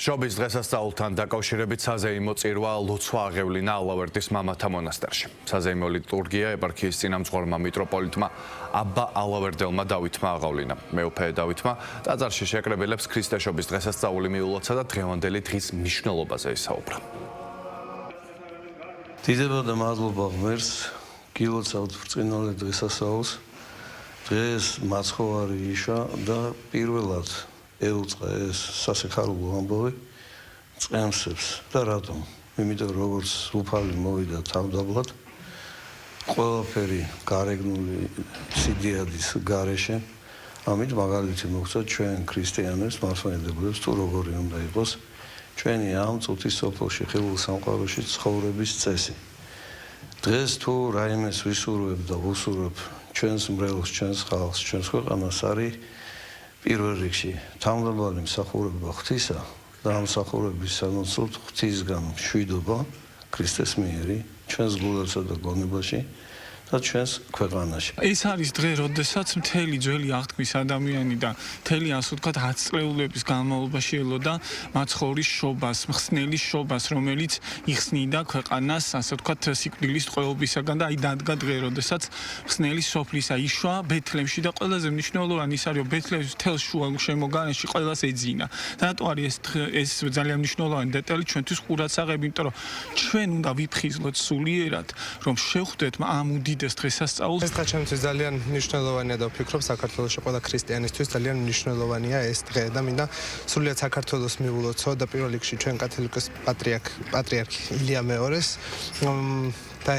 შობის დღესასწაულთან დაკავშირებით საზეიმო წირვა ლოცვა აღევლინა ალავერდის მამათა მონასტერში. საზეიმო ლიტურგია ეპარქიის წინამძღვარმა მიტროპოლიტმა აბა ალავერდელმა დავითმა აღავლინა. მეუფე დავითმა ტაძარში შეკრებილებს ქრისტეშობის დღესასწაული მიულოცა და დღევანდელი დღის მნიშვნელობაზე ისაუბრა. დიდება და მადლობა ღმერთს, გილოცავთ ბრწყინვალე დღესასწაულს. დღეს მაცხოვარი იშვა და პირველად ეუწყა ეს სასიხარულო ამბავი წემსებს და რატომ? იმიტომ როგორც უფალი მოვიდა თავდაბლად, ყველაფერი გარეგნული სიდიადის გარეშე, ამით მაგალითი მოხდა ჩვენ ქრისტიანებს, მართლმადიდებლებს თუ როგორი უნდა იყოს ჩვენი ამ წუთის სოფელში, ხილულ სამყაროში ცხოვრების წესი. დღეს თუ რაიმეს ვისურვებ და ვუსურვებ ჩვენს მრევლს, ჩვენს ხალხს, ჩვენს ქვეყანას არის პირველ რიგში თავმდაბლელი მსახურება ღვთისა და ამ მსახურების სანაცვლოდ ღვთისგან მშვიდობა ქრისტეს მიერი ჩვენს გულსა და გონებაში და ჩვენს ქვეყანაში. ეს არის დღე, როდესაც მთელი ძველი აღთქმის ადამიანი და მთელი ასე ვთქვათ 10 წლეულების განმავლობაში ელოდა მაცხოვრის შობას, მხსნელის შობას, რომელიც იხსნიდა ქვეყანას ასე ვთქვათ სიკვდილის ტყვეობისაგან და აი დადგა დღე, როდესაც მხსნელის სოფლისა იშვა ბეთლემში და ყველაზე მნიშვნელოვანი ის არის, რომ ბეთლემის მთელ შუა შემოგარენში ყველას ეძინა. და რატო არის ეს ძალიან მნიშვნელოვანი დეტალი ჩვენთვის ყურადსაღები, იმიტომ რომ ჩვენ უნდა ვიფხიზლოთ სულიერად, რომ შევხვდეთ ამ უდიდეს დღესასწაულს. ეს ჩვენთვის ძალიან მნიშვნელოვანია და ვფიქრობ საქართველოში ყველა ქრისტიანისთვის ძალიან მნიშვნელოვანია ეს დღე და მინდა სრულიად საქართველოს მიულოცო და პირველ რიგში ჩვენ კათოლიკოს პატრიარქ ილია მეორეს და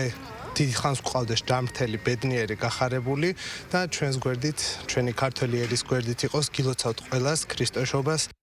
დიდი ხანს გვყავდეს ჯანმრთელი ბედნიერი გახარებული და ჩვენს გვერდით ჩვენი ქართველი ერის გვერდით იყოს გილოცავთ ყველას ქრისტეშობას.